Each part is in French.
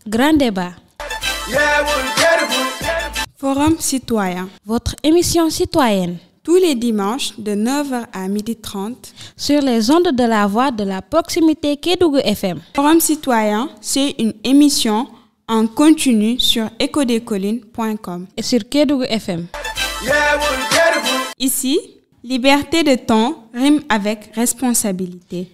Grand débat. Forum citoyen. Votre émission citoyenne. Tous les dimanches de 9h à 12h30 sur les ondes de la voix de la proximité Kédougou FM. Forum citoyen, c'est une émission en continu sur ecodescollines.com et sur Kédougou FM. Ici, liberté de ton rime avec responsabilité.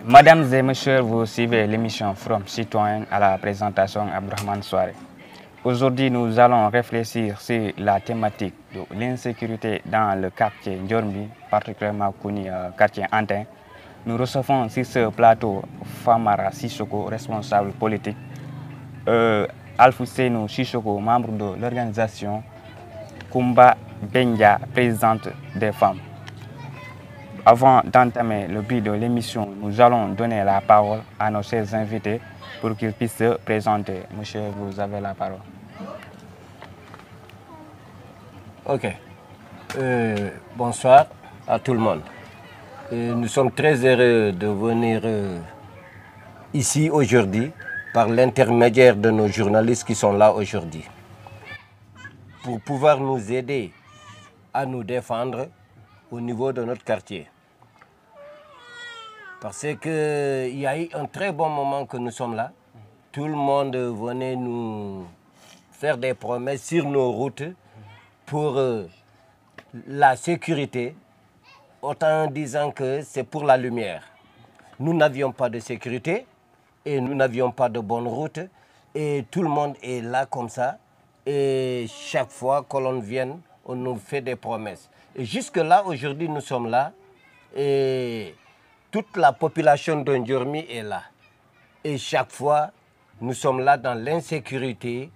Mesdames et messieurs, vous suivez l'émission Forum Citoyen à la présentation Abdourahmane Souare. Aujourd'hui, nous allons réfléchir sur la thématique de l'insécurité dans le quartier Ndjormi, particulièrement connu quartier Antin. Nous recevons sur ce plateau Famara Sissoko, responsable politique, Alfousseynou Sissoko, membre de l'organisation, Kumba Benja, présidente des femmes. Avant d'entamer le but de l'émission, nous allons donner la parole à nos chers invités pour qu'ils puissent se présenter. Monsieur, vous avez la parole. Ok. Bonsoir à tout le monde. Nous sommes très heureux de venir ici aujourd'hui par l'intermédiaire de nos journalistes qui sont là aujourd'hui pour pouvoir nous aider à nous défendre au niveau de notre quartier. Parce qu'il y a eu un très bon moment que nous sommes là. Tout le monde venait nous faire des promesses sur nos routes pour la sécurité, autant en disant que c'est pour la lumière. Nous n'avions pas de sécurité et nous n'avions pas de bonne route. Et tout le monde est là comme ça. Et chaque fois que l'on vient, on nous fait des promesses. Et jusque-là, aujourd'hui, nous sommes là et toute la population de Ndjormi est là. Et chaque fois, nous sommes là dans l'insécurité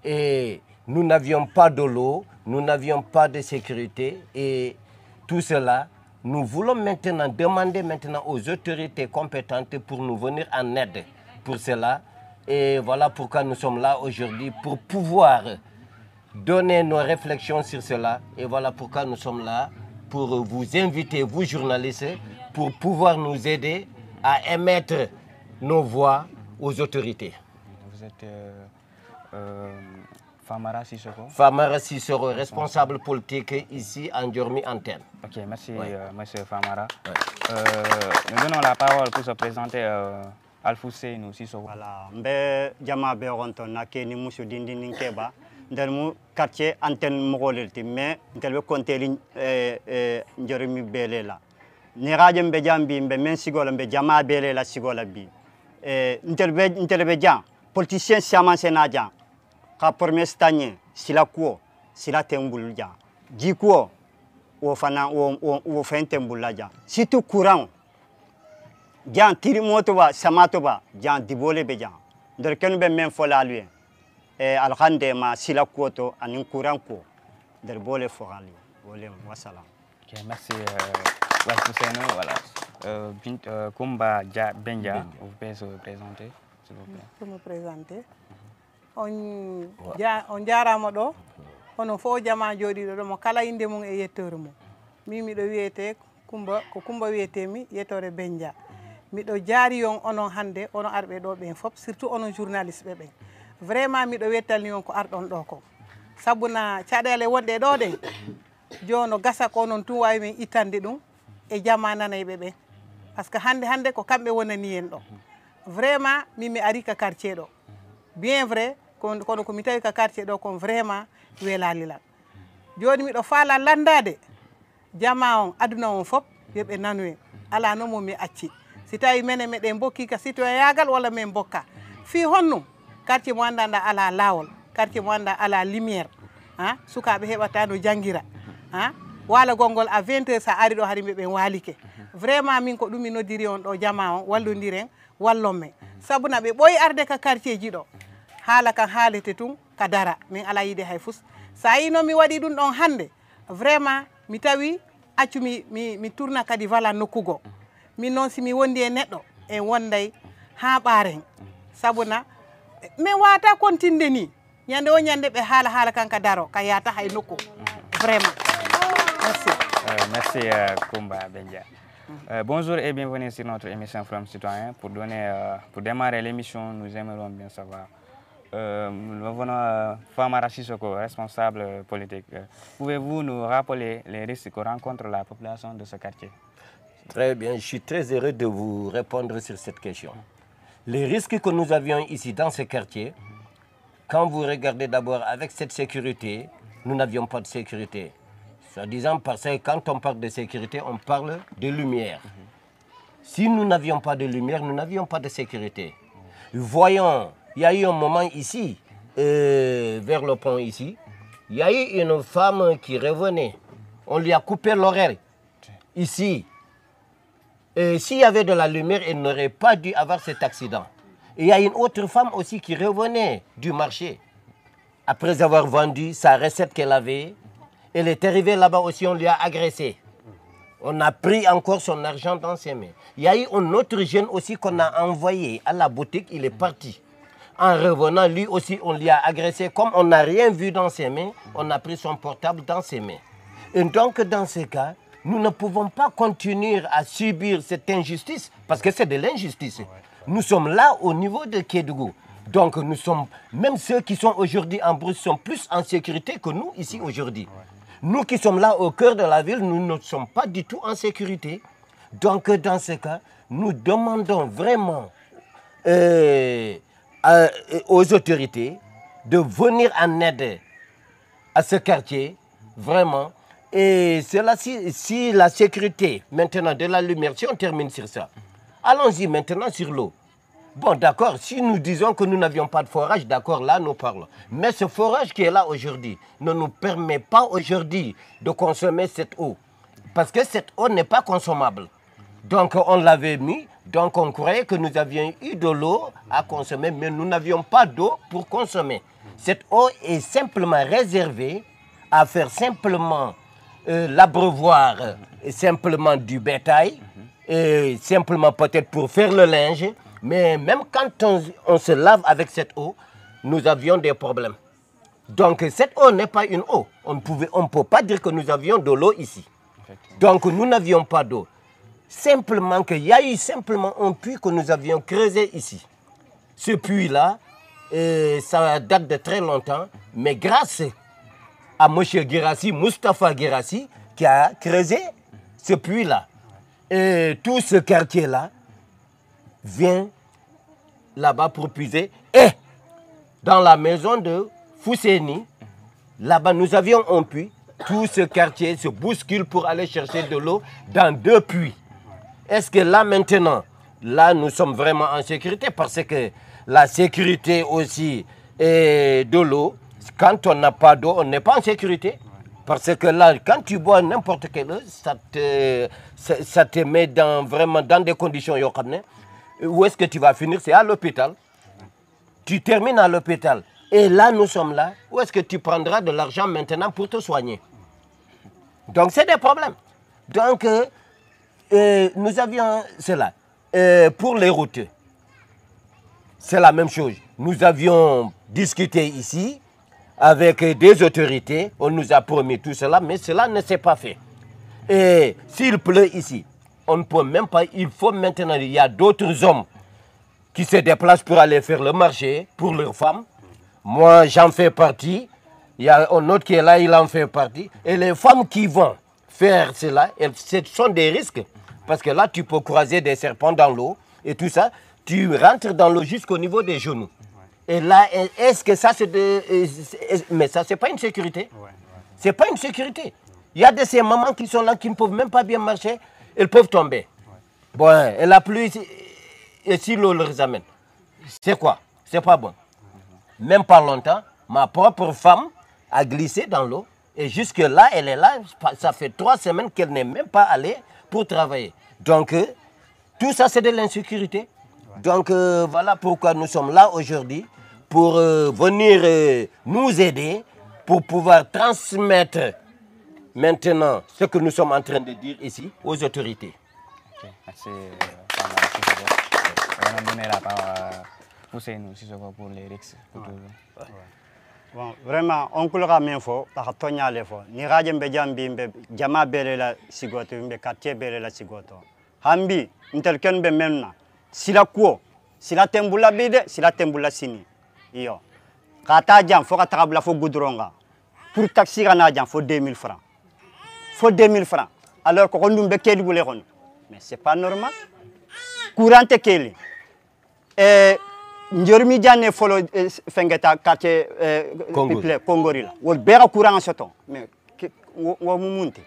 et nous n'avions pas de l'eau, nous n'avions pas de sécurité et tout cela, nous voulons maintenant demander aux autorités compétentes pour nous venir en aide pour cela. Et voilà pourquoi nous sommes là aujourd'hui, pour pouvoir donner nos réflexions sur cela. Et voilà pourquoi nous sommes là, pour vous inviter, vous journalistes, pour pouvoir nous aider à émettre nos voix aux autorités. Vous êtes Famara Sissoko. Famara Sissoko, responsable politique ici en Ndjormi Antenne. Ok, merci monsieur Famara. Nous donnons la parole pour se présenter Alfousseynou Sissoko. Voilà, mbe jama be ronton na keni musu dindi ninkeba. Ndel mu quartier Antenne mogolelti mais ndel be konteli Ndjormi belela. Ni radio mbe jambi mbe men sigola mbe jama belela sigola bi. Ndel be jam politicien siaman senaja. Ka premier stanye sila kuo sila tembul ja. Jikuo o fana o fentembul la ja. Situ courant Jan tiri motoba samatoba jan dibole be jan ndor kenu be men fola lui alkhande ma sila koto anin kuran ko der bole forali bole wassalam. Ok, merci Alfousseynou. Voilà. Kumba Benja, vous pouvez se présenter s'il vous plaît. Pour me présenter. On jarama do hono fo jama jodi do mo kala inde mum e yettere mum mi do wiyete Kumba ko Kumba wiyetemi yettore Benja. Miɗo jaari on onon hande onon arɓe ɗo ɓen fof surtout onon journaliste ɓe ɓen vraiment miɗo wettalni on ko arɗon ɗo ko sabuna caɗele wonɗe ɗo ɗe jono gasa ko onon tun wawi men ittande ɗum e jama nanayɓe ɓen par ce que hande ko kamɓe wonani en ɗo vraiment min mi ari ka quartier ɗo bien vrai kono komi tawi ka quartier ɗo kon vraiment welalilal joni miɗo faala landade jama on aduna on fof yoɓe nanu en ala no mo mi acci si tawi menen meɗen bokki ka citoyen yagal walla men bokka fi honno quartier mo andanda ala lawol quartier mo anda ala lumière sukaɓe heɓata no janggira wala gongol à 20h sa ari ɗo hari ɓe walike vraiment min ko ɗum mi noddiri on ɗo jama on wallodiren wallomme sabuna ɓe ɓooyi arde ka quartier ji ɗo haala kan haalete tun ka dara min ala yiide hay fus sa yi noon mi waɗi ɗum ɗon hannde vraiment mi tawi accu mi tourna kadi wala nokkugo min noon si mi wondi e neɗɗo en wonday ha ɓaaren sabuna min wata kontinde ni ñande o ñande ɓe haala kan ka daro ka yata hay nokku vraiment merci. Merci Koumba Benja. Bonjour et bienvenue sur notre émission Forum Citoyen. Pour démarrer l'émission, nous aimerions bien savoir. Nous venons Famara Sissoko, responsable politique. Pouvez-vous nous rappeler les risques que rencontre la population de ce quartier? Très bien, je suis très heureux de vous répondre sur cette question. Les risques que nous avions ici dans ce quartier, quand vous regardez d'abord avec cette sécurité, nous n'avions pas de sécurité. Soi-disant parce que quand on parle de sécurité, on parle de lumière. Si nous n'avions pas de lumière, nous n'avions pas de sécurité. Voyons, il y a eu un moment ici, vers le pont ici, il y a eu une femme qui revenait. On lui a coupé l'oreille. Ici. S'il y avait de la lumière, elle n'aurait pas dû avoir cet accident. Et il y a une autre femme aussi qui revenait du marché. Après avoir vendu sa recette qu'elle avait, elle est arrivée là-bas aussi, on lui a agressé. On a pris encore son argent dans ses mains. Il y a eu un autre jeune aussi qu'on a envoyé à la boutique, il est parti. En revenant, lui aussi, on lui a agressé. Comme on n'a rien vu dans ses mains, on a pris son portable dans ses mains. Et donc, dans ce cas, nous ne pouvons pas continuer à subir cette injustice, parce que c'est de l'injustice. Nous sommes là au niveau de Kédougou. Donc, nous sommes, même ceux qui sont aujourd'hui en brousse sont plus en sécurité que nous ici aujourd'hui. Nous qui sommes là au cœur de la ville, nous ne sommes pas du tout en sécurité. Donc, dans ce cas, nous demandons vraiment aux autorités de venir en aide à ce quartier, vraiment. Et cela, si la sécurité, maintenant, de la lumière, si on termine sur ça, allons-y maintenant sur l'eau. Bon, d'accord, si nous disons que nous n'avions pas de forage, d'accord, là, nous parlons. Mais ce forage qui est là aujourd'hui ne nous permet pas aujourd'hui de consommer cette eau. Parce que cette eau n'est pas consommable. Donc, on l'avait mis, donc on croyait que nous avions eu de l'eau à consommer, mais nous n'avions pas d'eau pour consommer. Cette eau est simplement réservée à faire simplement l'abreuvoir, simplement du bétail, et simplement peut-être pour faire le linge. Mais même quand on se lave avec cette eau, nous avions des problèmes. Donc cette eau n'est pas une eau. On ne peut pas dire que nous avions de l'eau ici. Donc nous n'avions pas d'eau. Simplement qu'il y a eu simplement un puits que nous avions creusé ici. Ce puits-là, ça date de très longtemps, mais grâce à M. Guérassi, Moustapha Guérassi, qui a creusé ce puits-là. Et tout ce quartier-là vient là-bas pour puiser. Et dans la maison de Fousséni, là-bas nous avions un puits. Tout ce quartier se bouscule pour aller chercher de l'eau dans 2 puits. Est-ce que là maintenant, là nous sommes vraiment en sécurité? Parce que la sécurité aussi est de l'eau. Quand on n'a pas d'eau, on n'est pas en sécurité. Parce que là, quand tu bois n'importe quelle eau, ça te met vraiment dans des conditions. Où est-ce que tu vas finir? C'est à l'hôpital. Tu termines à l'hôpital. Et là, nous sommes là. Où est-ce que tu prendras de l'argent maintenant pour te soigner? Donc, c'est des problèmes. Donc, nous avions cela. Pour les routes, c'est la même chose. Nous avions discuté ici avec des autorités. On nous a promis tout cela, mais cela ne s'est pas fait. Et s'il pleut ici, on ne peut même pas, il faut maintenant, il y a d'autres hommes qui se déplacent pour aller faire le marché pour leurs femmes. Moi, j'en fais partie. Il y a un autre qui est là, il en fait partie. Et les femmes qui vont faire cela, ce sont des risques. Parce que là, tu peux croiser des serpents dans l'eau et tout ça. Tu rentres dans l'eau jusqu'au niveau des genoux. Et là, est-ce que ça, c'est mais ça, c'est pas une sécurité. C'est pas une sécurité. Il y a de ces mamans qui sont là, qui ne peuvent même pas bien marcher. Elles peuvent tomber. Bon, et la pluie, et si l'eau les amène, c'est quoi? C'est pas bon. Même pas longtemps, ma propre femme a glissé dans l'eau. Et jusque-là, elle est là. Ça fait 3 semaines qu'elle n'est même pas allée pour travailler. Donc, tout ça, c'est de l'insécurité. Donc, voilà pourquoi nous sommes là aujourd'hui, pour venir nous aider, pour pouvoir transmettre maintenant ce que nous sommes en train de dire ici aux autorités. Ok, merci. On va donner la parole à Sissoko pour les risques. Bon, vraiment, on coulera même fort, par Tonya Lefo. Ni Rajem Bejambi, Jama Belela Sigoto, quartier Belela Sigoto. Hambi, Interken Bemena, Sila Kuo, Sila Tembula Bede, Sila Tembula Sini. Yo. Kata Jam, faut Katabla, faut Goudronga. Pour taxi Ranadjan, faut 2000 francs. Faut 2000 francs. Alors qu'on nous bequet du bouleron. Mais c'est pas normal. Courant Keli. Njormi Diane follow Fengeta quartier Congorila. Ou bera courant soto. Mais ou mumunte.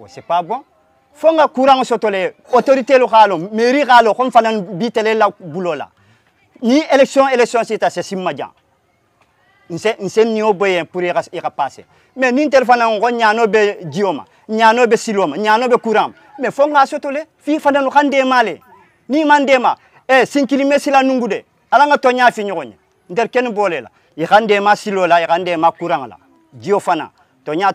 C'est pas bon. Fonga courant soto les autorités locales, mairie ralo, comme fanan bitele la boulola. Ni élection c'est simmajan. Nse ni oboyen pour y passer. Mais ni téléphone on nyano be dioma, nyano be siloma, nyano be courant. Mais fonga soto le fi fanan khande malé. Ni mandema 5 km sila nungude. Alanga tonya fi nyonya. Nder ken bolela. I khande ma silola, I khande ma courant la. Dio fana. Tonya.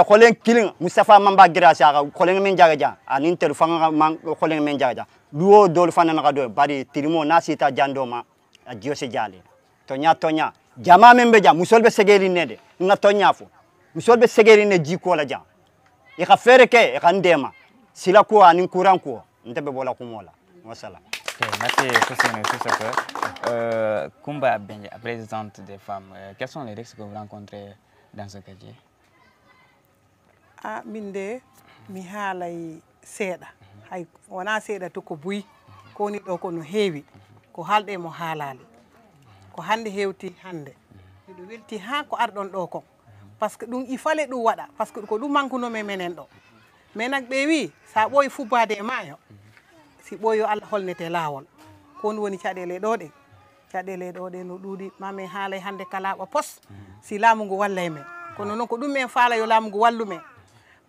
Kholen killing Mustafa Mamba Girasa, kholen men jagaja. Anin telefanga man kholen men jagaja. Luo dol fana na do bari tilimo nasita jandoma. A Dio se jale. Tonya. Jama membeja musolbe segeri nede. Nga tonya fu. Musolbe segeri ne jiko la jam. I kha fere ke khandema. Sila ko anin courant ko. Ntebe bola kumola. Wassalam. Merci, Kumba Benja, présidente des femmes. Quels sont les risques que vous rencontrez dans ce quartier? Minde, mi haalay seeɗa. Hay wona seeɗa to ko buyi ko woni ɗo kono heewi ko haalɗe mo haalaali. Ko hannde heewti hannde. Miɗo welti haa ko arɗon ɗo kon. Par ce que ɗum il fallait ɗum waɗa. Par ce que ko ɗum mankunomen menen ɗo. Mais nak ɓe wi sa ɓooyi fubbade e maayo. Si ɓooyo Allah holnete laawol ko woni caɗele ɗo ɗe no ɗuuɗi mamin haalay hannde kalaaɓa pos si laamu ngu wallay men kono noon ko ɗum men faala yo laamu ngu wallu men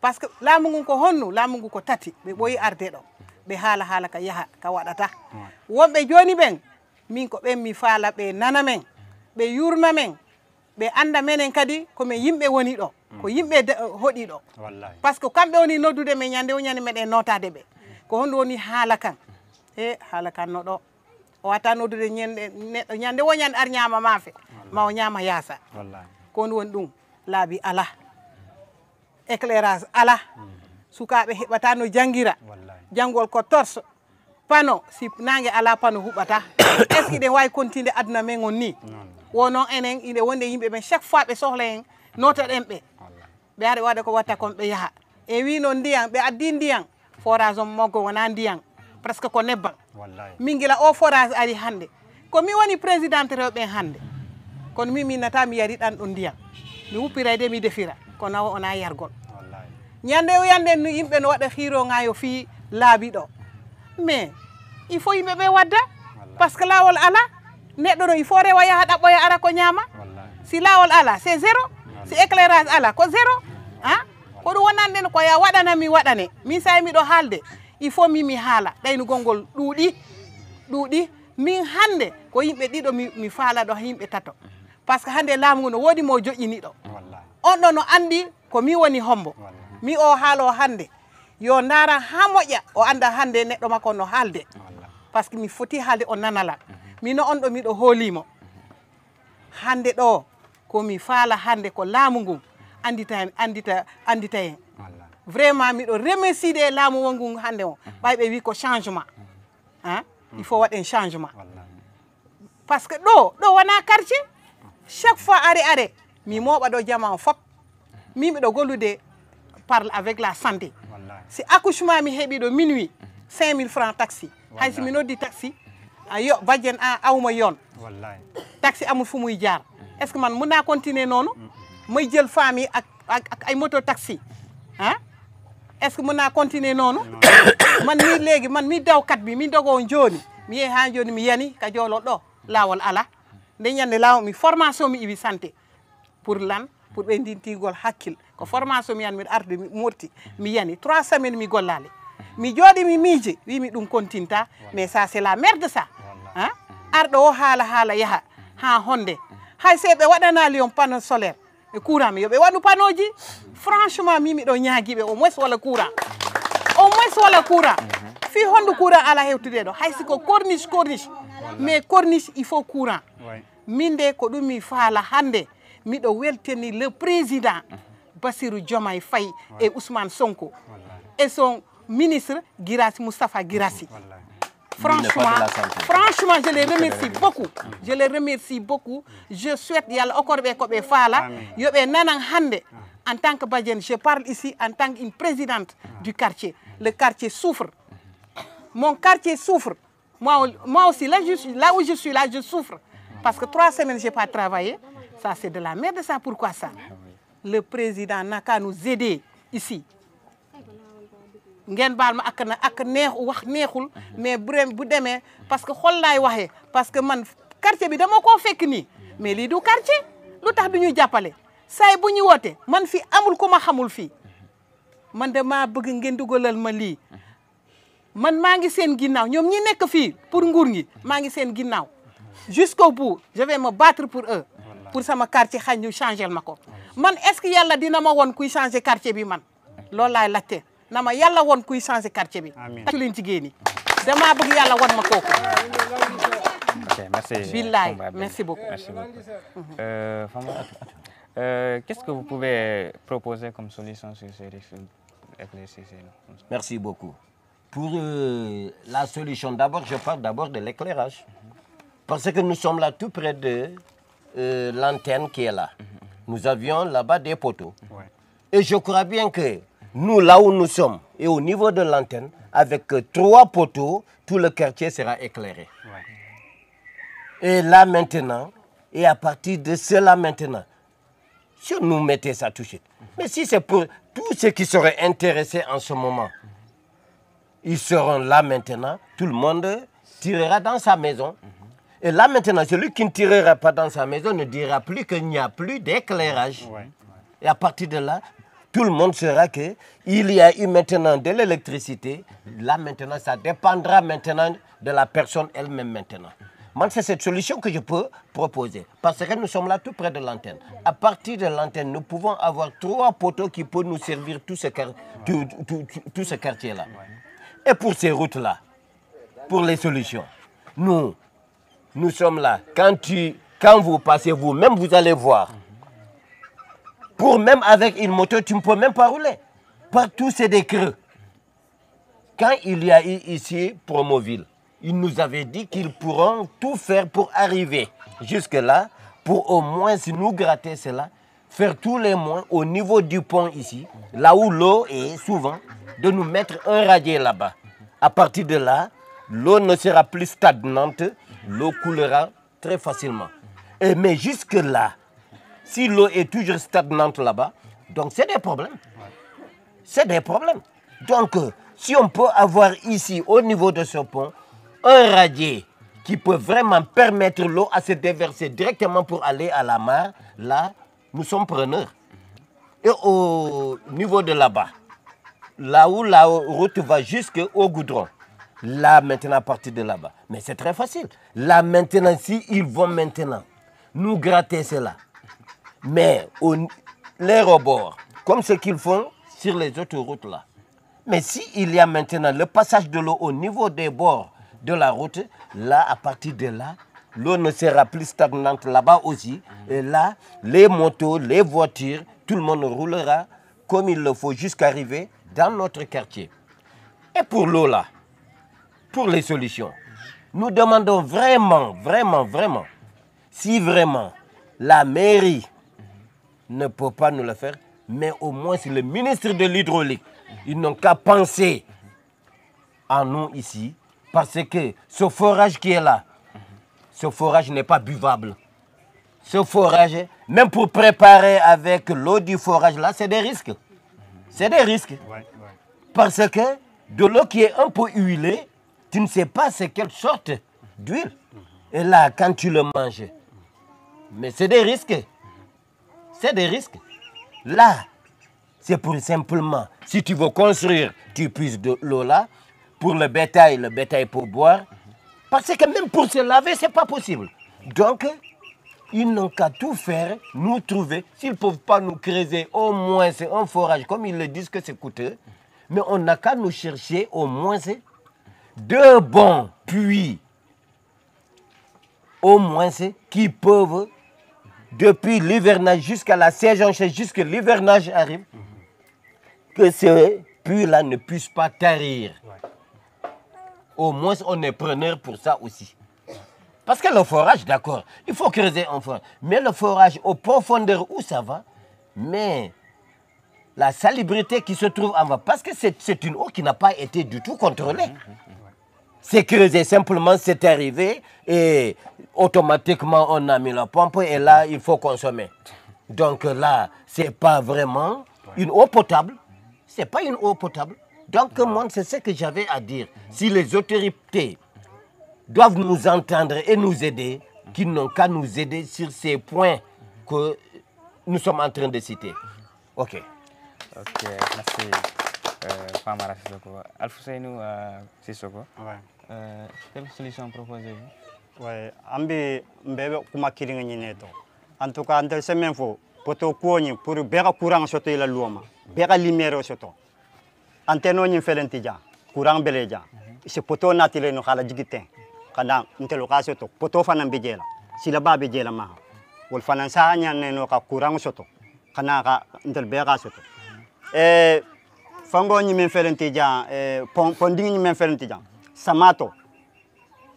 par ce que laamu ngu ko honnu laamu ngu ko tati ɓe ɓooyi arde ɗo ɓe haala ka yaha ka waɗata wonɓe jooni ɓen min ko ɓen mi faala ɓe nana men ɓe yurma men ɓe annda menen kadi komin yimɓe woni ɗo ko yimɓe hoɗi ɗo par ce que kamɓe woni noddude men ñande o ñande meɗen notade ɓe ko honɗum woni haala kan haala kan no ɗo o wata noddude neɗɗo ñande wo ñande ar ñaama maafe ma o ñaama yaasa ko honɗum woni ɗum laabi ala éclairage ala sukaaɓe heɓata no jangira janngol ko torche pano si nangue ala pano huɓata est ce que ɗen wawi continue aduna men on ni wonon enen ine wonde yimɓe ɓen chaque fois ɓe sohla en notaɗen ɓe ɓe ari waɗa ko watta kon ɓe yaaha e wi noon ndiyan ɓe addi ndiyan forage o moggo wona ndiyan presque ko nebban min gila o forage ari hannde ko mi woni présidente rewɓe hannde kono min nata mi yari ɗan ɗo ndiyan mi wuppirayde mi defira kono wona yargol ñande o yande no yimɓe no waɗa hiiroŋayo fi laabi ɗo mais il faut yimɓe ɓe wadda par ce que laawol ala neɗɗo ɗo il faut rewa yaha ɗaɓɓoya ara ko ñaama si laawol ala c'est zéro si éclairage ala ko zéro ko ɗum wonanɗen ko ya waɗana mi waɗane min sa miɗo haalde il faut mi haala ɗayno gongol ɗuuɗi min hannde ko yimɓe ɗiɗo mi faala ɗo yimɓe tato par ce que hannde laamu ngu no woodi mo joƴƴini ɗo on ɗo no anndi ko mi woni hombo mi o haalo hannde yo ndaara haa moƴƴa o annda hannde neɗɗo makko no haalde par ce que mi foti haalde o nanala mino on ɗo miɗo hoolimo hannde ɗo komi faala hannde ko laamu ngu andita en vraiment miɗo remercier de laamu wongu hannde o ɓay ɓe wi ko changement il faut waɗen changement par ce que ɗo wona quartier chaque fois are mi mooɓa ɗo jama o fop min miɗo gollude parle avec la santé si accouchement mi heeɓi ɗo minuit 5000 francs taxi hay si mi noddi taxi ayo bajjen awma yoon taxi amul fu muy jaar est ce que man mën naa continuer noonu may jël famille ak ay moto taxi est ce que mën naa continuer noonu man mi léegi man mi dawkat bi mi dogoo jooni mi yehi ha jooni mi yani ka joolol ɗo laawol ala nde ñande laawol mi formation mi iwi santé pour lan pour ɓe ndintigol hakkil ko formation mi yan miɗa arde mi morti mi yani 3 semaines mi gollali mi jooɗi mi miije wimi ɗum continta mais ça c'est la merde ça hein arɗo o haala yaha ha honde hay se ɓe waɗanali on panneau solaire e courant mi yoɓe waɗu panneau ji franchement mi miɗo ñaaguiɓe au moins wala courant fi hondu courant ala hewtude ɗo hay siko corniche mais corniche il faut courant min de ko ɗum mi faala hande miɗo weltani le président Bassirou Diomaye Faye et Ousmane Sonko et son ministre Moustapha Guirassy. Franchement, je les remercie beaucoup. Je souhaite yalla okorbe ko be fala yobe nanan hande en tant que badienne, je parle ici en tant qu'une présidente du quartier. Le quartier souffre. Mon quartier souffre. Moi aussi, là où je suis là, je souffre. Parce que 3 semaines, je n'ai pas travaillé. Ça, c'est de la merde, ça. Pourquoi ça? Le président n'a qu'à nous aider ici. Ngeen baal ma ak neex wax neexul mais bu demee parce que xol laay waxee parce que man quartier bi dama koo fekk nii mais lii du quartier lu tax du ñuy jàppale saay bu ñu woote man fi amul ku ma xamul fii man dama bëgg ngeen dugalal ma lii man maa ngi seen ginnaaw ñoom ñi nekk fii pour nguur gi maa ngi seen ginnaaw jusqu'au bout je vais me battre pour eux pour sama quartier xañ ñu changer ma ko man est-ce que yàlla dina ma woon kuy changer quartier bi man loolu laay laajte nama yalla won kuy changer quartier bi ci leen jigéen ñi dama bëgg yalla won ma kooku. Ok, merci. Billahi, merci beaucoup. Merci beaucoup. Qu'est-ce que vous pouvez proposer comme solution sur ces défis? Merci beaucoup. Pour la solution, d'abord, je parle d'abord de l'éclairage. Parce que nous sommes là tout près de l'antenne qui est là. Nous avions là-bas des poteaux. Et je crois bien que nous, là où nous sommes, et au niveau de l'antenne, avec 3 poteaux, tout le quartier sera éclairé. Et là maintenant, et à partir de cela maintenant, si nous mettons ça tout de suite, mais si c'est pour tous ceux qui seraient intéressés en ce moment, ils seront là maintenant, tout le monde tirera dans sa maison. Et là maintenant, celui qui ne tirera pas dans sa maison ne dira plus qu'il n'y a plus d'éclairage. Et à partir de là, tout le monde saura qu'il y a eu maintenant de l'électricité. Là maintenant, ça dépendra maintenant de la personne elle-même maintenant. Moi, c'est cette solution que je peux proposer. Parce que nous sommes là tout près de l'antenne. À partir de l'antenne, nous pouvons avoir 3 poteaux qui peuvent nous servir tout ce quartier-là. Et pour ces routes-là, pour les solutions, nous sommes là. Quand vous passez vous-même, vous allez voir. Pour même avec une moto, tu ne peux même pas rouler. Partout, c'est des creux. Quand il y a eu ici Promoville, ils nous avaient dit qu'ils pourront tout faire pour arriver jusque-là, pour au moins nous gratter cela, faire tous les moyens au niveau du pont ici, là où l'eau est souvent, de nous mettre un radier là-bas. À partir de là, l'eau ne sera plus stagnante, l'eau coulera très facilement. Mais jusque-là, si l'eau est toujours stagnante là-bas, donc c'est des problèmes. C'est des problèmes. Donc, si on peut avoir ici, au niveau de ce pont, un radier qui peut vraiment permettre l'eau à se déverser directement pour aller à la mare, là, nous sommes preneurs. Et au niveau de là-bas, là où la route va jusqu'au goudron, là, maintenant, à partir de là-bas. Mais c'est très facile. Là, maintenant, s'ils vont maintenant nous gratter cela, mais les rebords, comme ce qu'ils font sur les autres routes là. Mais s'il y a maintenant le passage de l'eau au niveau des bords de la route, là, à partir de là, l'eau ne sera plus stagnante là-bas aussi. Et là, les motos, les voitures, tout le monde roulera comme il le faut jusqu'à arriver dans notre quartier. Et pour l'eau là, pour les solutions, nous demandons vraiment, si vraiment la mairie ne peut pas nous le faire, mais au moins si le ministre de l'hydraulique, ils n'ont qu'à penser à nous ici, parce que ce forage qui est là, ce forage n'est pas buvable. Ce forage, même pour préparer avec l'eau du forage là, c'est des risques. C'est des risques. Parce que de l'eau qui est un peu huilée, tu ne sais pas c'est quelle sorte d'huile. Et là, quand tu le manges, mais c'est des risques. c'est des risques. Là, c'est pour simplement, si tu veux construire, tu puisses de l'eau là. Pour le bétail pour boire. Parce que même pour se laver, ce n'est pas possible. Donc, ils n'ont qu'à tout faire, nous trouver. S'ils ne peuvent pas nous creuser au moins un forage, comme ils le disent que c'est coûteux, mais on n'a qu'à nous chercher au moins 2 bons puits, au moins qui peuvent, depuis l'hivernage jusqu'à la saison, jusqu'à l'hivernage arrive, que ces puits-là ne puissent pas tarir. Au moins, on est preneur pour ça aussi. Parce que le forage, d'accord, il faut creuser un forage. Mais le forage, aux profondeurs où ça va, mais la salubrité qui se trouve en bas, parce que c'est une eau qui n'a pas été du tout contrôlée. C'est creusé simplement, c'est arrivé, et automatiquement, on a mis la pompe, et là, il faut consommer. Donc là, ce n'est pas vraiment une eau potable. Ce n'est pas une eau potable. Donc moi, c'est ce que j'avais à dire. Si les autorités doivent nous entendre et nous aider, qu'ils n'ont qu'à nous aider sur ces points que nous sommes en train de citer. Ok. Ok, merci. Famara Sissoko. Alfousseynou Sissoko. Ouais. Quelle solution proposez-vous? Ouais, ambi mbebe kuma kiringa nyineto. En tout cas, antel semaine fo poto kuoni pour bera courant soto ila luoma. Bera lumière soto. Anteno nyi felentija, courant beleja. Se poto natile no khala jigiten. Kada ntelo ka soto poto fanan bijela. Sila ba bijela ma. Wol fanan sa nya no ka courant soto. Kana ka ntel bera soto. Fango nyi men felentija ponding nyi men felentija. Samato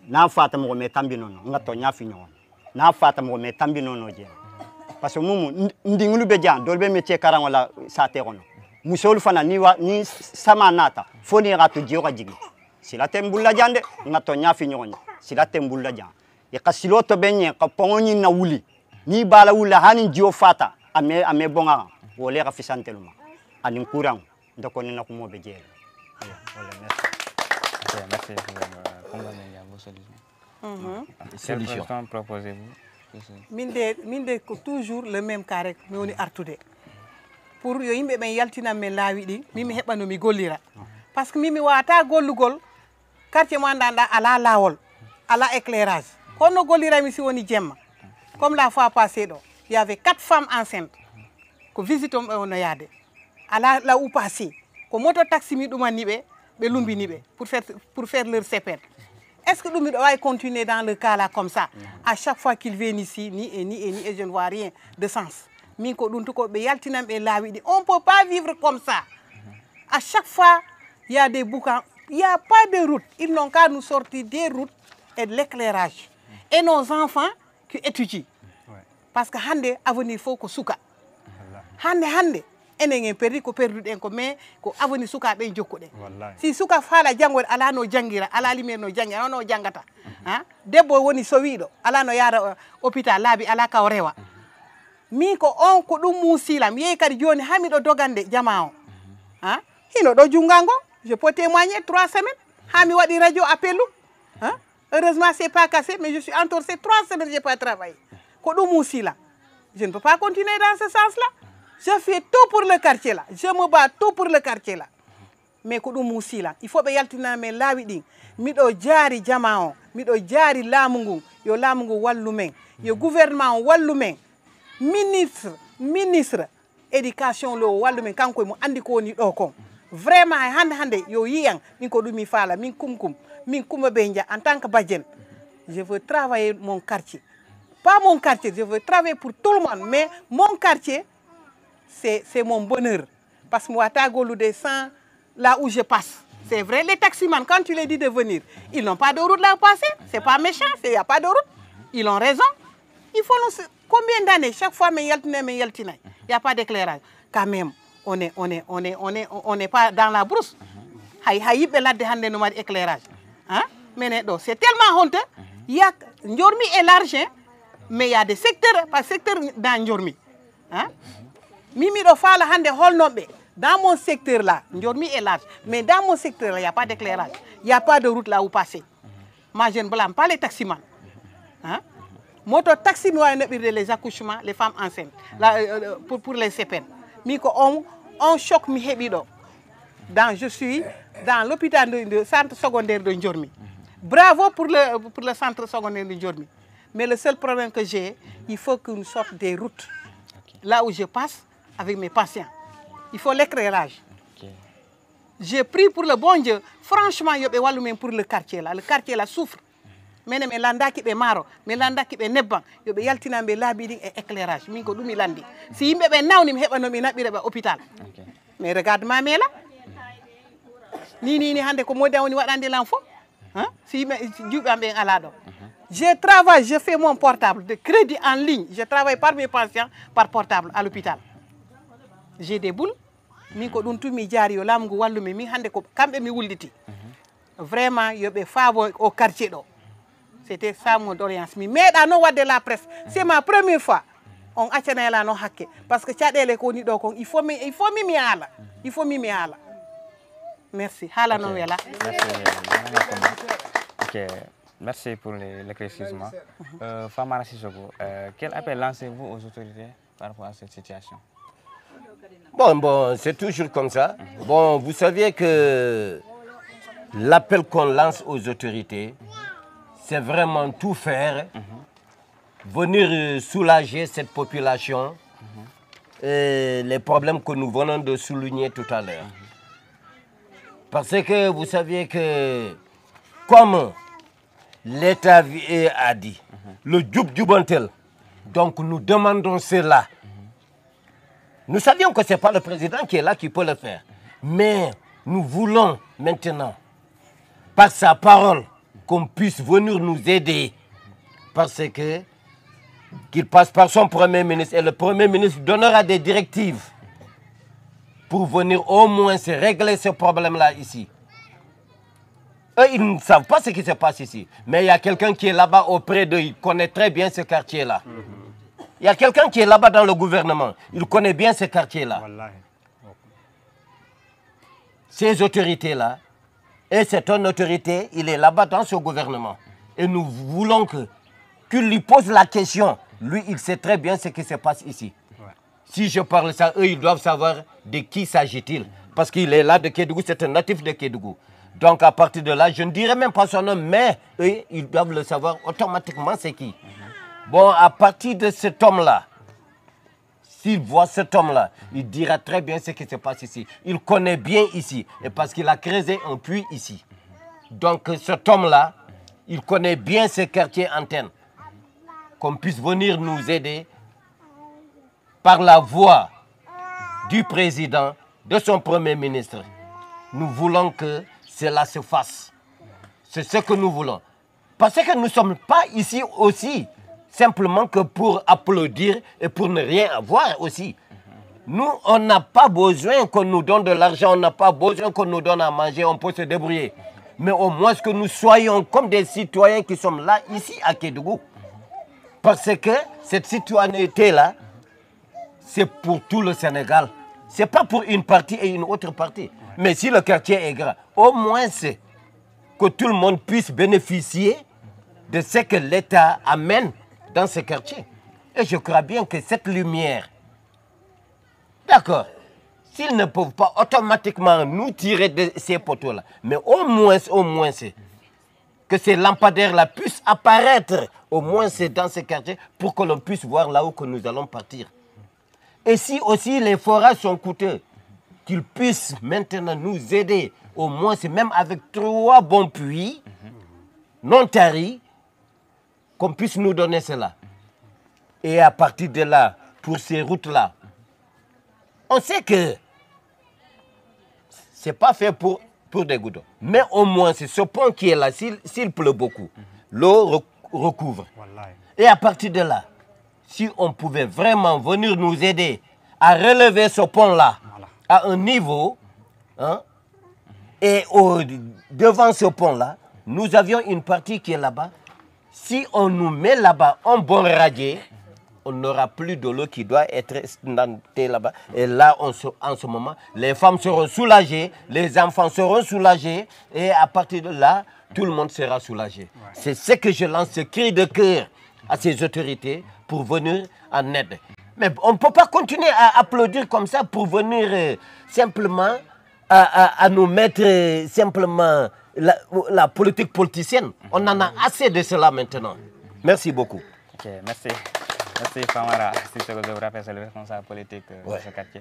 na fata mo me tambi nono ngato nya finyo na fata mo me tambi nono je parce que mumu ndingulu be jan dolbe me che karan wala sate kono musol fana ni sama nata foni ratu jiwa jigi sila tembulla jande ngato nya finyo sila tembulla jan e kasilo to benye ka pongoni na wuli ni bala wula hani jiwa fata ame bonga wole ka fisanteluma anin kurang ndoko ni na ko mo be je wala Merci pour vos solutions. Quelle solution proposez-vous? Minde ko toujours le même carré mi woni artude pour yo yimbe ben yaltina men laawi di mimi hebano mi gollira parce que mimi wata gollugol quartier mo andanda ala lawol ala éclairage kono gollira mi si woni jemma comme la fois passée do il y avait 4 femmes enceintes ko visitom on yade ala la ou passé ko moto taxi mi duma nibe be lumbini be pour faire leur CPR. Est-ce que nous devons continuer dans le cas là comme ça? À chaque fois qu'ils viennent ici, et je ne vois rien de sens. On ne peut pas vivre comme ça. À chaque fois, il y a des boucans, il n'y a pas de route. Ils n'ont qu'à nous sortir des routes et de l'éclairage. Et nos enfants qui étudient. Parce que hande avenir faut que souka. Hande. Enen perdi ko perdu den ko mais ko avoni suka be jokko de si suka fala jangol ala no jangira ala limer no jangira no jangata ha debbo woni so wido ala no yara hôpital labi ala ka rewa mi ko on ko dum musilam yey kadi joni hamido dogande jamao ha hino do jungango je peux témoigner 3 semaines hami wadi radio appelu hein heureusement c'est pas cassé mais je suis entorcé 3 semaines j'ai pas travaillé ko dum musilam je ne peux pas continuer dans ce sens là. Je fais tout pour le quartier là. Je me bats tout pour le quartier là. Mais ko dum musi là, il faut be yaltina men lawi din. Mido jari jamao, mido jari lamungu, yo lamungu wallu men, yo gouvernement wallu men. Ministre éducation lo wallu men kanko mo andi ko ni do kon. Vraiment hande yo yiyang min ko dumi fala min kumkum, min kuma benja en tant que badjen. Je veux travailler mon quartier. Pas mon quartier, je veux travailler pour tout le monde, mais mon quartier c'est mon bonheur. Parce que moi, je sens là où je passe. C'est vrai, les taximans, quand tu les dis de venir, ils n'ont pas de route là où passer. C'est pas méchant, il n'y a pas de route. Ils ont raison. Il faut nous... Combien d'années? Chaque fois, il n'y a pas d'éclairage. Quand même, on n'est pas dans la brousse. Il y a éclairage. Mais c'est tellement honteux. Ndjormi est large, mais il y a des secteurs, pas secteurs dans Ndjormi. Mimi do fala hande holnombe dans mon secteur là Ndjormi est large mais dans mon secteur là il y a pas d'éclairage, il y a pas de route là où passer. Moi je ne blâme pas les taximans. moto taxi mi wawi naɓirde les accouchements les femmes enceintes pour les CPN mi ko on choc mi heeɓi ɗo je suis dans l'hôpital de centre secondaire de Ndiormi. Bravo pour le centre secondaire de Ndiormi. Mais le seul problème que j'ai, il faut qu'on sorte des routes. Là où je passe avec mes patients. Il faut l'éclairage. J'ai pris pour le bon Dieu. Franchement, je vais pour le quartier là. Le quartier là souffre. Mais je landa qui est maro, mais landa qui est neban. Je vais yaltina be labidi et éclairage. Minko dumi landi. Si je vais naw ni me heba no mi nabi reba hôpital. Mais regarde ma mère là. Ni hande ko modé woni wadande l'enfant. Hein? Si djubbe ambe ala do. Je travaille, je fais mon portable de crédit en ligne. Je travaille par mes patients par portable à l'hôpital. J'ai des boules. Min ko dun tumi jaari yo lamgu wallumi min hande ko kambe mi wulliti. Vraiment yobe favo au quartier do. C'était ça mon doléance. Mi meeda no wadde la presse. C'est ma première fois. On accana la no hakke parce que tiadele ko ni do ko il faut mi ala. Il faut mi ala. Merci. Hala no wela. OK. Merci pour l'éclaircissement. Famara Sissoko, quel appel lancez-vous aux autorités par rapport à cette situation? Bon, c'est toujours comme ça. Bon, vous saviez que l'appel qu'on lance aux autorités, c'est vraiment tout faire, venir soulager cette population et les problèmes que nous venons de souligner tout à l'heure. Parce que vous saviez que, comme l'État a dit, le Djoub Djoubantel, donc nous demandons cela. Nous savions que ce n'est pas le président qui est là qui peut le faire. Mais nous voulons maintenant, par sa parole, qu'on puisse venir nous aider. Parce que qu'il passe par son Premier ministre et le Premier ministre donnera des directives pour venir au moins se régler ce problème-là ici. Eux, ils ne savent pas ce qui se passe ici. Mais il y a quelqu'un qui est là-bas auprès d'eux, il connaît très bien ce quartier-là. Il y a quelqu'un qui est là-bas dans le gouvernement. Il connaît bien ce quartier-là. Ces autorités-là, et c'est une autorité, il est là-bas dans ce gouvernement. Et nous voulons qu'il lui pose la question. Lui, il sait très bien ce qui se passe ici. Si je parle ça, eux, ils doivent savoir de qui s'agit-il. Parce qu'il est là de Kédougou, c'est un natif de Kédougou. Donc à partir de là, je ne dirais même pas son nom, mais eux, ils doivent le savoir automatiquement c'est qui. Bon, à partir de cet homme-là, s'il voit cet homme-là, il dira très bien ce qui se passe ici. Il connaît bien ici, et parce qu'il a creusé un puits ici. Donc cet homme-là, il connaît bien ce quartier antenne. Qu'on puisse venir nous aider par la voix du président, de son Premier ministre. Nous voulons que cela se fasse. C'est ce que nous voulons. Parce que nous ne sommes pas ici aussi simplement que pour applaudir et pour ne rien avoir aussi. Nous, on n'a pas besoin qu'on nous donne de l'argent, on n'a pas besoin qu'on nous donne à manger, on peut se débrouiller. Mais au moins que nous soyons comme des citoyens qui sommes là, ici à Kédougou. Parce que cette citoyenneté-là, c'est pour tout le Sénégal. Ce n'est pas pour une partie et une autre partie. Mais si le quartier est grand, au moins c'est que tout le monde puisse bénéficier de ce que l'État amène dans ce quartier. Et je crois bien que cette lumière, d'accord, s'ils ne peuvent pas automatiquement nous tirer de ces poteaux-là, mais au moins c'est que ces lampadaires-là puissent apparaître, au moins c'est dans ce quartier, pour que l'on puisse voir là où que nous allons partir. Et si aussi les forages sont coûteux, qu'ils puissent maintenant nous aider, au moins c'est même avec 3 bons puits, non taris, qu'on puisse nous donner cela. Et à partir de là, pour ces routes-là, on sait que ce n'est pas fait pour des goudrons. Mais au moins, c'est ce pont qui est là, s'il pleut beaucoup, l'eau recouvre. Et à partir de là, si on pouvait vraiment venir nous aider à relever ce pont-là à un niveau, hein, et devant ce pont-là, nous avions une partie qui est là-bas. Si on nous met là-bas un bon radier, on n'aura plus de l'eau qui doit être standée là-bas. Et là, en ce moment, les femmes seront soulagées, les enfants seront soulagés, et à partir de là, tout le monde sera soulagé. C'est ce que je lance, ce cri de cœur à ces autorités pour venir en aide. Mais on ne peut pas continuer à applaudir comme ça pour venir simplement à nous mettre simplement la politique politicienne. On en a assez de cela maintenant. Merci beaucoup. Ok, merci. Merci Famara Sissoko, je vous rappelle, c'est le responsable politique de ce quartier.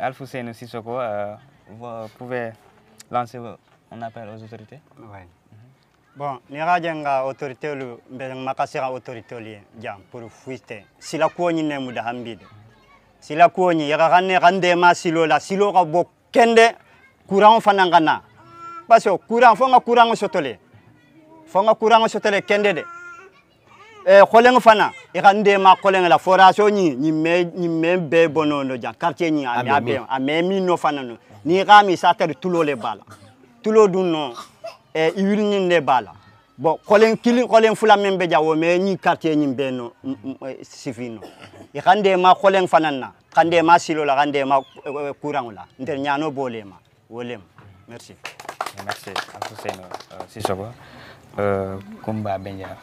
Alfousseynou Sissoko, vous pouvez lancer un appel aux autorités? Oui. Bon, ni rajanga autorité lu mbeng makasira autorité li jam pour fuiste. Sila ko ni nemu da hambide. Sila ko ni yaga ganne gande ma silo la silo ga bo kende courant fanangana. Parce que courant fonga courant sotole. Fonga courant sotole kende de. Koleng fana irande ma koleng la foration ni me be bonono ja quartier ni ame mi no fana no ni rami sa ter tulo le bala tulo dunno iwil ni ne bala bon koleng fula membe jawo me ni quartier ni beno sifino irande ma koleng fana na kande ma silo la kande ma courant la nder nyano bolema wolem merci Alfousseynou Sissoko. Kumba Benja,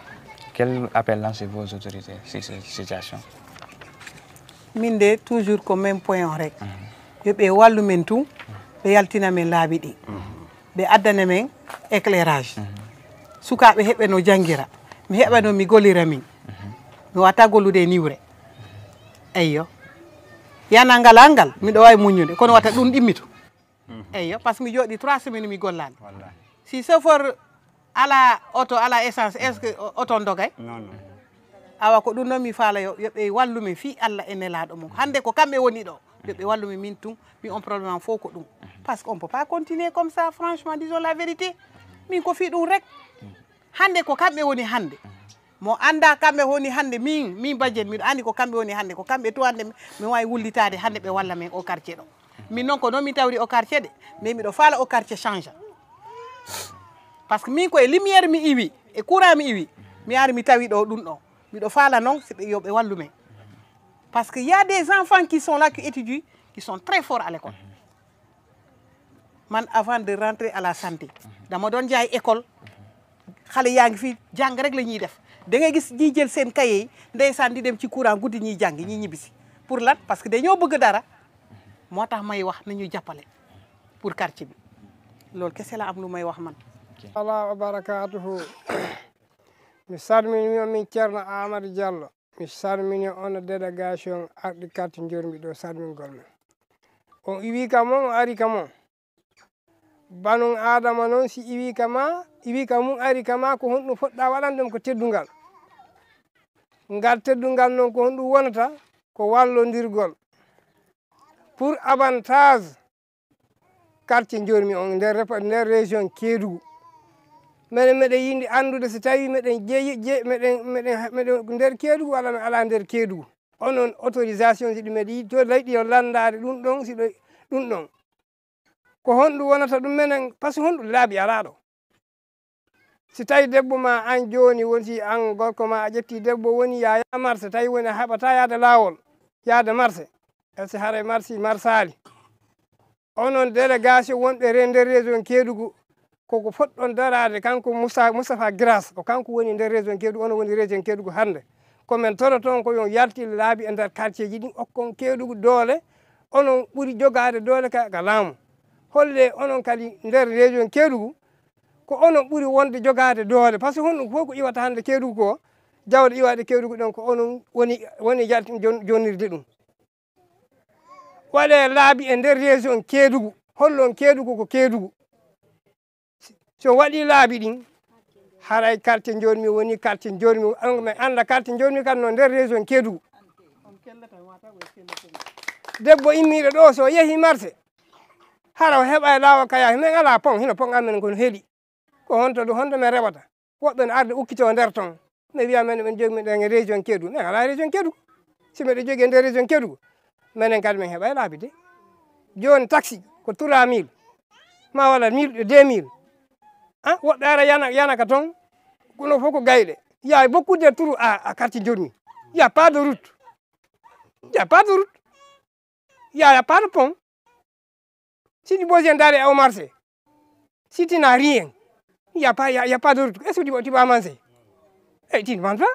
quel appel lancez-vous aux autorités sur cette situation? Minde toujours comme même point rek. Yobe walu men tout, be yaltina men laabi di. Be addana men éclairage. Suka be hebe no jangira. Mi heba no mi golira min. Mi wata golude niwre. Eyyo. Yana ngalangal mi do way muñude kono wata dum dimmito. Eyyo parce que mi jodi 3 semaines mi gollan. Wallahi. Si chauffeur ala auto ala essence est-ce que auto ndogay? Non. Awa ko dum no mi faala yobe wallumi fi alla enelaado mo hande ko kambe woni do yobe wallumi min tum mi on problème fo ko dum parce qu'on peut pas continuer comme ça franchement disons la vérité min ko fi dum rek hande ko kambe woni hande mo anda kambe woni hande min bajen mi andi ko kambe woni hande ko kambe to hande mi way wullitade hande be walla men o quartier do min non ko no mi tawri o quartier de mais mi do faala o quartier change parce que min ko e lumière mi iwi e courant mi iwi mi ari mi tawi do dum do mi do faala non c'est yobe wallume parce que y a des enfants qui sont là qui étudient qui sont très forts à l'école man avant de rentrer à la santé dama don jaay école xalé yaangi fi jang rek lañuy def da ngay gis ñi jël seen cahier ndeysan di dem ci courant goudi ñi jang ñi ñibisi pour lan parce que dañoo bëgg dara motax may wax nañu jappalé pour quartier bi lool kessé la am lu may wax man Allah wa barakatuhu. Mi salmini min Ceerno Amadou Diallo mi salmini on délégation ardi carte jormi do salmingol men on iwi kam on ari kam on banun adama non si iwi kam mum ari kam ko honɗum fodda waɗandum ko teddungal ngal teddungal non ko honɗum wonata ko wallondirgol pour avantage carte jormi on nder région Kédougou meɗen yindi andude so tawi meɗen meɗen nder Kédougou walla mi ala nder Kédougou onon autorisation ji ɗi meɗe yi to leydi yo landade ɗum ɗon siɗo ɗum ɗon ko honɗum wonata ɗum menen par ce que honɗum laabi ala ɗo si tawi debbo ma an joni wonti an gorko ma a ƴetti debbo woni ya marché tawi woni a haɓata yaade lawol yaade marché e so haara marsali onon délégation wonɓe nder région Kédougou koko fotɗon darade kanko Moustapha Grace ko kanko woni nder région Kédougou ono woni région Kédougou hande komin toro toon ko yon yalti laabi e nder quartier ji ɗin okkon Kédougou doole onon ɓuuri jogade doole ka laamu holle onon kadi nder région Kédougou ko onon ɓuuri wonde jogade doole par ce que honɗum fof ko iwata hande Kédougou ko jawɗo iwade Kédougou ɗon ko onon woni yalti jonnirde ɗum waɗe laabi e nder région Kédougou hollon Kédougou ko Kédougou so waɗi laabi ɗin haray quartier jormi woni quartier jormi mi anda quartier jormi kan no nder région Kédougou debbo immiɗo ɗo so yeehi marché hara o heɓa laawa kaya min ala pont hino pont amen kono heeɗi ko honto min reɓata woɓɓe ne arde ukkito nder ton mi wiya men ɓen jogi meɗen e région Kédougou min ala région Kédougou si meɗe jogui e nder région Kédougou minen kadi min heɓa laabi de joni taxi ko 3000 ma walla 2000 woɓɓe ara yanaka toon kono fof ko gayɗe ya beaucoup de trous à quartier jormi il y a pas de route il y a pas de route il y a pas de pont si tu besoin d'aller au marché si tu n'as rien il y a pas de route est-ce que tu vas manger Et tu ne demandes pas.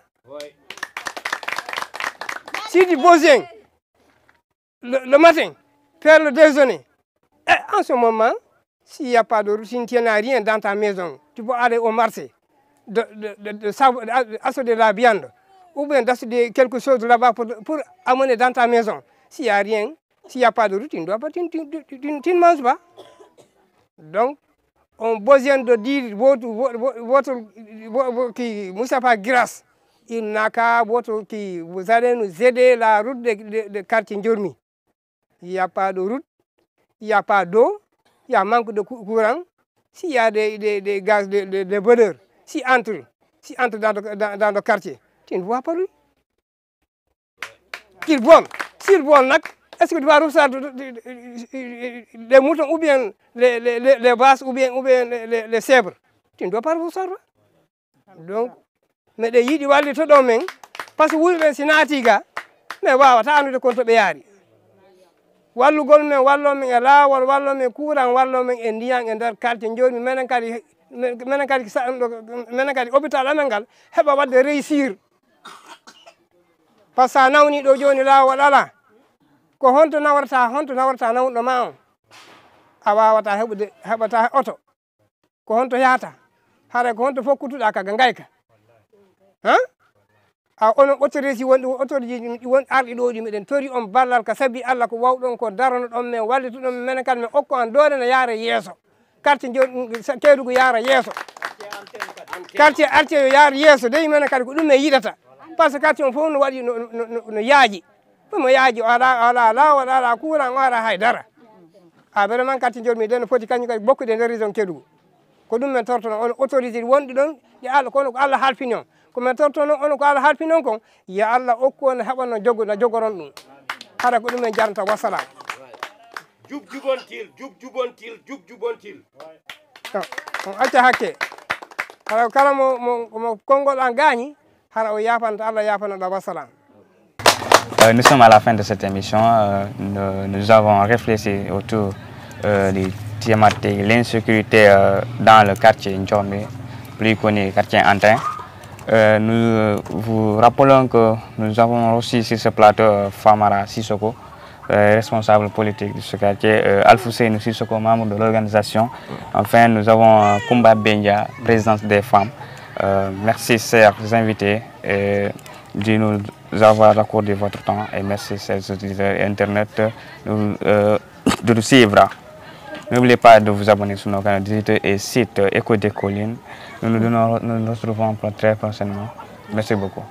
Si tu besoin le matin, faire le déjeuner, et en ce moment, s'il n'y a pas de routine, tu n'as rien dans ta maison, tu peux aller au marché, d'acheter de la viande, ou bien d'acheter quelque chose là-bas pour amener dans ta maison. S'il n'y a rien, s'il n'y a pas de routine, tu ne manges pas. Donc, on a besoin de dire votre qui Moustapha Guirassy, il n'a qu'à votre qui vous allez nous aider la route de quartier Ndiormi. Il n'y a pas de route, il n'y a pas d'eau, il y a manque de courant. S'il y a des gaz de bonheur, s'il entre dans le quartier, tu ne vois pas lui. Qu'il vole. S'il vole, est-ce que tu vas recevoir les moutons ou bien les vaches ou bien les zèbres? Tu ne dois pas recevoir. Donc, mais les yidi walli to ɗo men parce que wuyɓe si naati ga mais wawata andude kon to ɓe yaari wallugol men wallo men e laawol wallo men courant wallo men e ndiyan e nder quartier joni menen kadi hôpital amen ngal heɓa wadde réussir par ce que sa nawni ɗo joni laawol ala ko honto nawrata nawɗo ma on a wawata heɓata oto ko honto yahata hara ko honto fokkutuɗa kaga gayka onon autorité wonɗi autorité won arɗi ɗo ɗi miɗen tori on ballal ka sabi Allah ko wawɗon ko darano ɗon men wallituɗon menen kadi men okko on doole no yaara yeeso quartier joni Kédougou yaara yeeso quartier artie yo yaara yeeso dey menen kadi ko ɗum men yiɗata par ce que quartier on fof no waɗi no yaaji ɗum o yaaji o ala lawol ala courant o ala haydara vraiment quartier joni miɗen no foti kañum kadi bokkude nder région Kédougou ko ɗum men tortono on autorité wonɗi ɗon ɗi Allah kono ko Allah halfini on ko men tortono on ko Allah halfini on kon ya Allah okku on heɓano jogoron ɗum hara ko ɗum men jaranta wassalam jubjubontil on acca hakke hara kala mo konngol an gaañi hara o yafanta Allah yafanoɗa wassalam. Nous sommes à la fin de cette émission. Nous avons réfléchi autour des thématiques, l'insécurité dans le quartier Ndiormi, plus connu quartier Antin. Nous vous rappelons que nous avons aussi sur ce plateau Famara Sissoko, responsable politique de ce quartier, Alfousseynou Sissoko, membre de l'organisation. Enfin, nous avons Koumba Benja, présidente des femmes. Merci, chers invités, de nous avoir accordé votre temps et merci, chers auditeurs Internet, de nous suivre. N'oubliez pas de vous abonner sur nos canaux et sites Écho des Collines. Nous nous retrouvons très prochainement. Merci beaucoup.